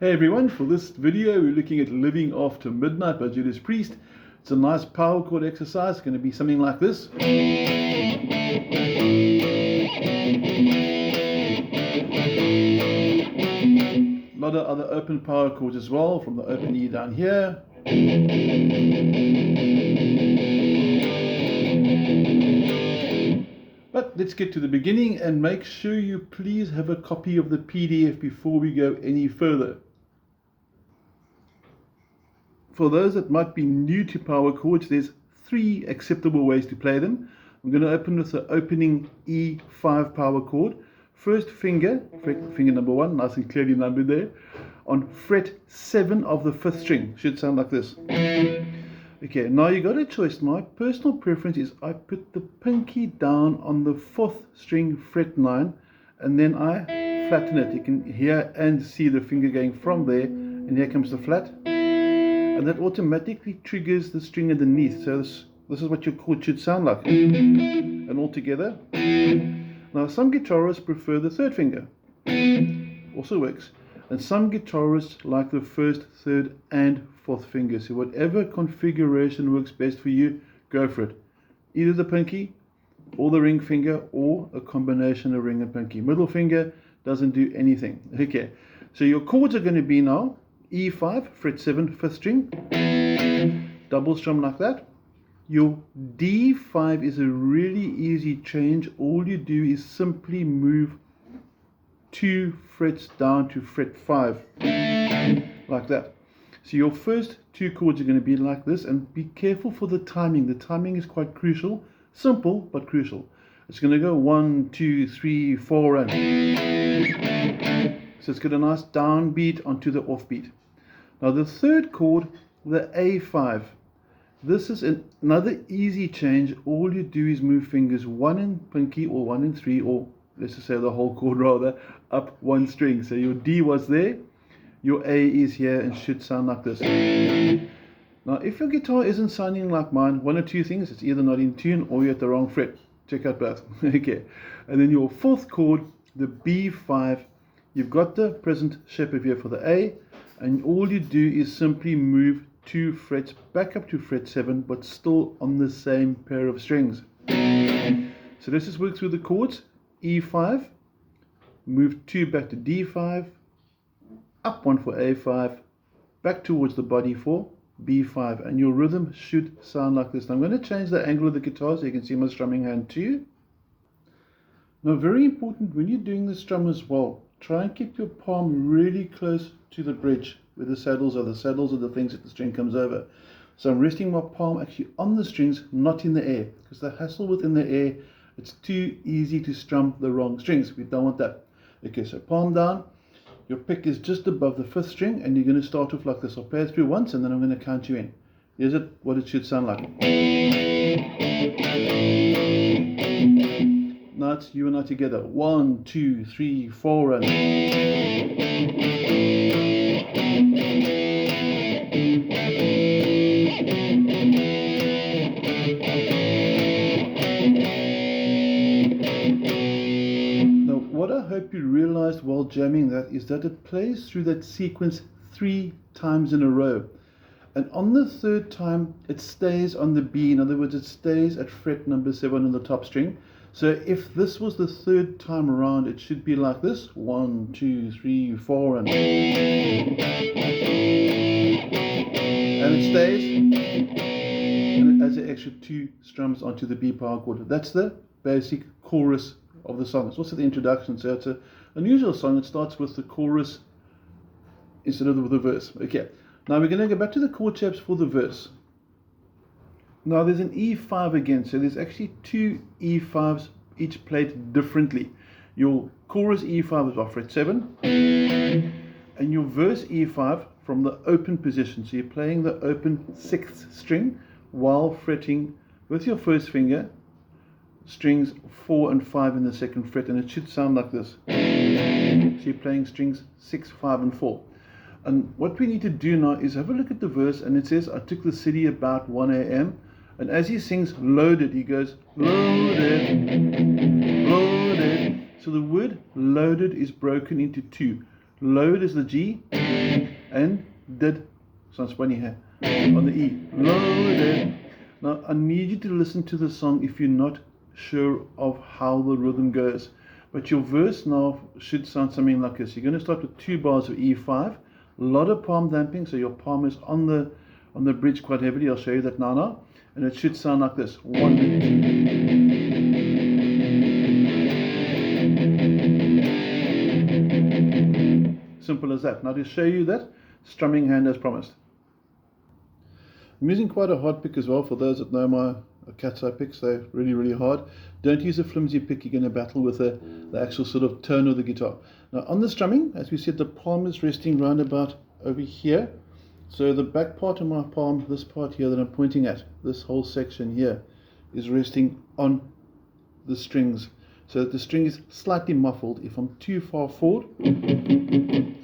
Hey everyone, for this video we're looking at Living After Midnight by Judas Priest. It's a nice power chord exercise. It's going to be something like this. A lot of other open power chords as well, from the open E down here. But let's get to the beginning and make sure you please have a copy of the PDF before we go any further. For those that might be new to power chords, there's 3 acceptable ways to play them. I'm going to open with the opening E5 power chord. First finger, finger number 1, nice and clearly numbered there, on fret 7 of the 5th string. Should sound like this. Okay, now you got a choice. My personal preference is I put the pinky down on the 4th string, fret 9, and then I flatten it. You can hear and see the finger going from there, and here comes the flat. And that automatically triggers the string underneath. So this is what your chord should sound like. And all together. Now some guitarists prefer the 3rd finger. Also works. And some guitarists like the 1st, 3rd and 4th finger. So whatever configuration works best for you, go for it. Either the pinky or the ring finger or a combination of ring and pinky. Middle finger doesn't do anything. Okay, so your chords are going to be now E5, fret 7, 5th string, double strum like that. Your D5 is a really easy change. All you do is simply move 2 frets down to fret 5, like that. So your first 2 chords are going to be like this, and be careful for the timing. The timing is quite crucial, simple but crucial. It's going to go 1, 2, 3, 4, and so it's got a nice downbeat onto the offbeat. Now the 3rd chord, the A5, this is another easy change. All you do is move fingers 1 in pinky or 1 in 3, or let's just say the whole chord rather, up 1 string. So your D was there, your A is here, and should sound like this. Now if your guitar isn't sounding like mine, 1 or 2 things: it's either not in tune or you're at the wrong fret. Check out both. Okay, and then your 4th chord, the B5, you've got the present shape of here for the A, and all you do is simply move 2 frets back up to fret 7, but still on the same pair of strings. So let's just work through the chords. E5, move 2 back to D5, up 1 for A5, back towards the body for B5, and your rhythm should sound like this. Now I'm going to change the angle of the guitar so you can see my strumming hand too. Now very important, when you're doing the strum as well, try and keep your palm really close to the bridge where the saddles are. The saddles are the things that the string comes over. So I'm resting my palm actually on the strings, not in the air, because the hassle within the air, it's too easy to strum the wrong strings. We don't want that. Okay, so palm down, your pick is just above the 5th string, and you're going to start off like this. I'll play it through once and then I'm going to count you in. Here's what it should sound like. Now it's you and I together. 1, 2, 3, 4, and now what I hope you realized while jamming that is that it plays through that sequence 3 times in a row. And on the 3rd time, it stays on the B. In other words, it stays at fret number 7 on the top string. So if this was the 3rd time around, it should be like this. 1, 2, 3, 4, and it stays. And it adds an extra 2 strums onto the B power chord. That's the basic chorus of the song. It's also the introduction. So it's an unusual song. It starts with the chorus instead of the verse. Okay. Now we're going to go back to the chord shapes for the verse. Now there's an E5 again, so there's actually 2 E5s, each played differently. Your chorus E5 is off fret 7, and your verse E5 from the open position. So you're playing the open 6th string while fretting with your 1st finger strings 4 and 5 in the 2nd fret, and it should sound like this. So you're playing strings 6, 5 and 4. And what we need to do now is have a look at the verse, and it says, I took the city about 1 a.m. And as he sings loaded, he goes loaded, loaded. So the word loaded is broken into 2. Lowered is the G, and did sounds funny here on the E. Lowered it. Now I need you to listen to the song if you're not sure of how the rhythm goes. But your verse now should sound something like this. You're going to start with 2 bars of E5, a lot of palm damping, so your palm is on the bridge quite heavily. I'll show you that now. And it should sound like this. 1, 2. Simple as that. Now to show you that, strumming hand as promised. I'm using quite a hard pick as well. For those that know my cat's eye picks, they're really, really hard. Don't use a flimsy pick. You're going to battle with the actual sort of tone of the guitar. Now on the strumming, as we said, the palm is resting round about over here. So the back part of my palm, this part here that I'm pointing at, this whole section here, is resting on the strings. So that the string is slightly muffled. If I'm too far forward,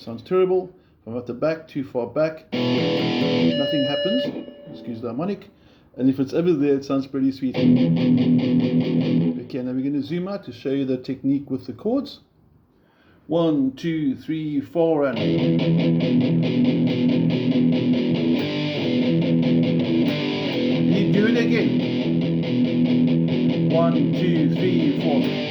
sounds terrible. If I'm at the back, too far back, nothing happens. Excuse the harmonic. And if it's over there, it sounds pretty sweet. Okay, now we're going to zoom out to show you the technique with the chords. 1, 2, 3, 4, and you do it again. 1, 2, 3, 4.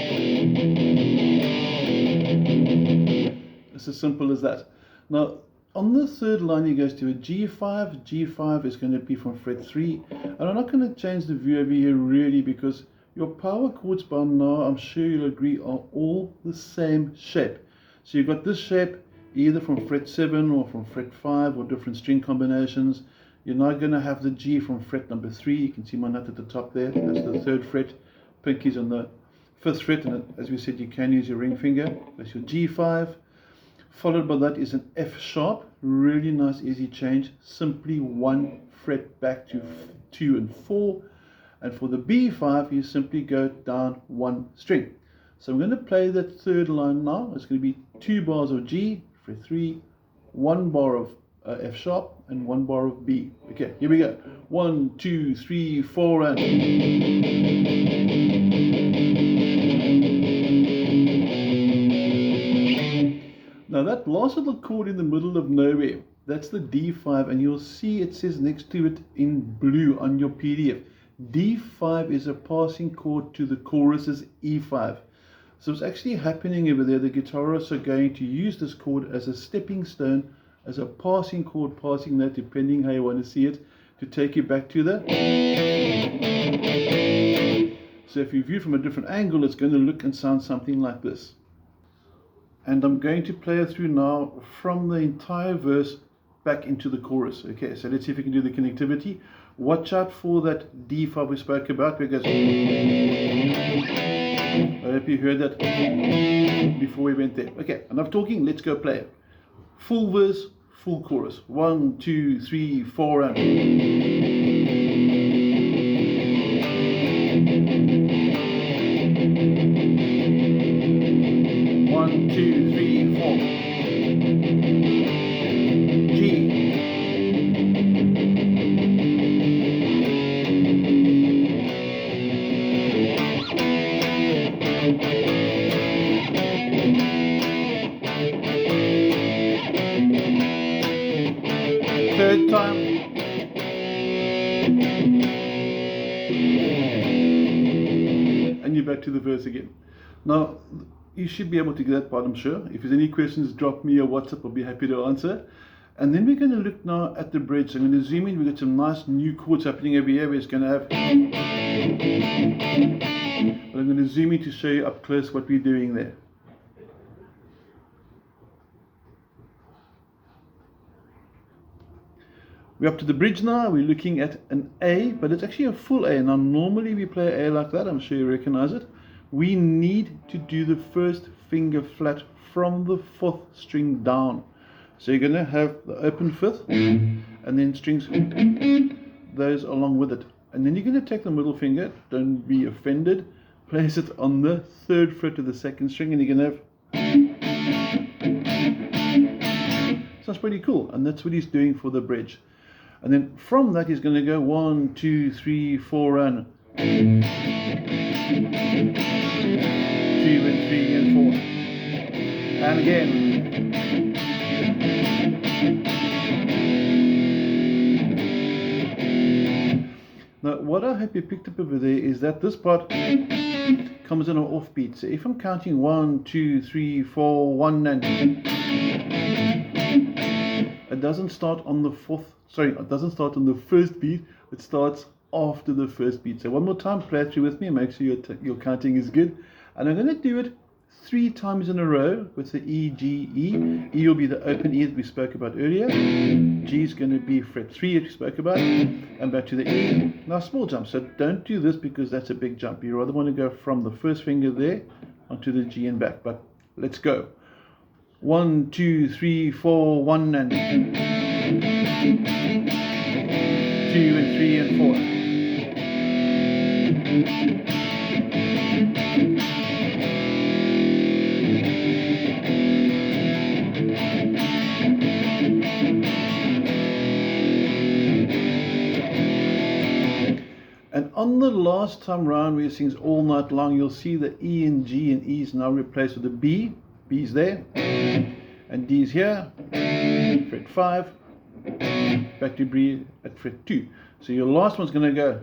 It's as simple as that. Now, on the third line, he goes to a G5. G5 is going to be from fret 3. And I'm not going to change the view over here really, because your power chords by now, I'm sure you'll agree, are all the same shape. So you've got this shape either from fret 7 or from fret 5 or different string combinations. You're not going to have the G from fret number 3. You can see my nut at the top there. That's the 3rd fret. Pinky's on the 5th fret. And as we said, you can use your ring finger. That's your G5. Followed by that is an F sharp. Really nice, easy change. Simply 1 fret back to 2 and 4. And for the B5, you simply go down 1 string. So I'm going to play that third line now. It's going to be 2 bars of G, fret 3, 1 bar of F sharp, and 1 bar of B. Okay, here we go. 1, 2, 3, 4, and... Now that last little chord in the middle of nowhere, that's the D5, and you'll see it says next to it in blue on your PDF. D5 is a passing chord to the chorus's E5. So what's actually happening over there, the guitarists are going to use this chord as a stepping stone, as a passing chord, passing note, depending how you want to see it, to take you back to the... So if you view from a different angle, it's going to look and sound something like this. And I'm going to play it through now from the entire verse back into the chorus. Okay, so let's see if we can do the connectivity. Watch out for that D5 we spoke about, because I hope you heard that before we went there. Okay, enough talking, let's go play it. Full verse, full chorus. 1, 2, 3, 4, and... 1, 2, 3, 4. G. Third time. And you're back to the verse again. Now, you should be able to get that part, I'm sure. If there's any questions, drop me a WhatsApp. I'll be happy to answer. And then we're going to look now at the bridge. I'm going to zoom in. We've got some nice new chords happening over here. We're just going to have... But I'm going to zoom in to show you up close what we're doing there. We're up to the bridge now. We're looking at an A, but it's actually a full A. Now, normally we play A like that. I'm sure you recognize it. We need to do the first finger flat from the 4th string down. So you're going to have the open 5th and then strings, those along with it. And then you're going to take the middle finger, don't be offended, place it on the 3rd fret of the 2nd string, and you're going to have... Sounds pretty cool, and that's what he's doing for the bridge. And then from that he's going to go 1, 2, 3, 4, and 2 and 3 and 4, and again. what I hope you picked up over there is that this part comes in an offbeat. So if I'm counting 1, 2, 3, 4, 1, and it doesn't start on the it doesn't start on the first beat, it starts after the first beat. So one more time, play it through with me, make sure your counting is good. And I'm going to do it 3 times in a row with the E, G, E. E will be the open E that we spoke about earlier. G is going to be fret 3 that we spoke about. And back to the E. Now small jump, so don't do this because that's a big jump. You rather want to go from the first finger there onto the G and back. But let's go. 1, 2, 3, 4, 1 and 2 and 3 and 4. And on the last time round where it sings all night long, you'll see the E and G and E is now replaced with a B. B's there, and D's here, fret 5, back to B at fret 2. So your last one's going to go.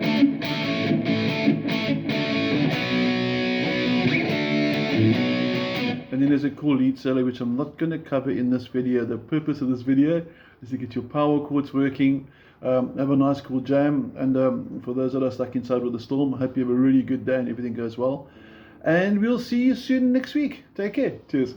And then there's a cool lead solo which I'm not going to cover in this video. The purpose of this video is to get your power chords working, have a nice cool jam, and for those that are stuck inside with the storm, I hope you have a really good day and everything goes well. And we'll see you soon next week. Take care. Cheers.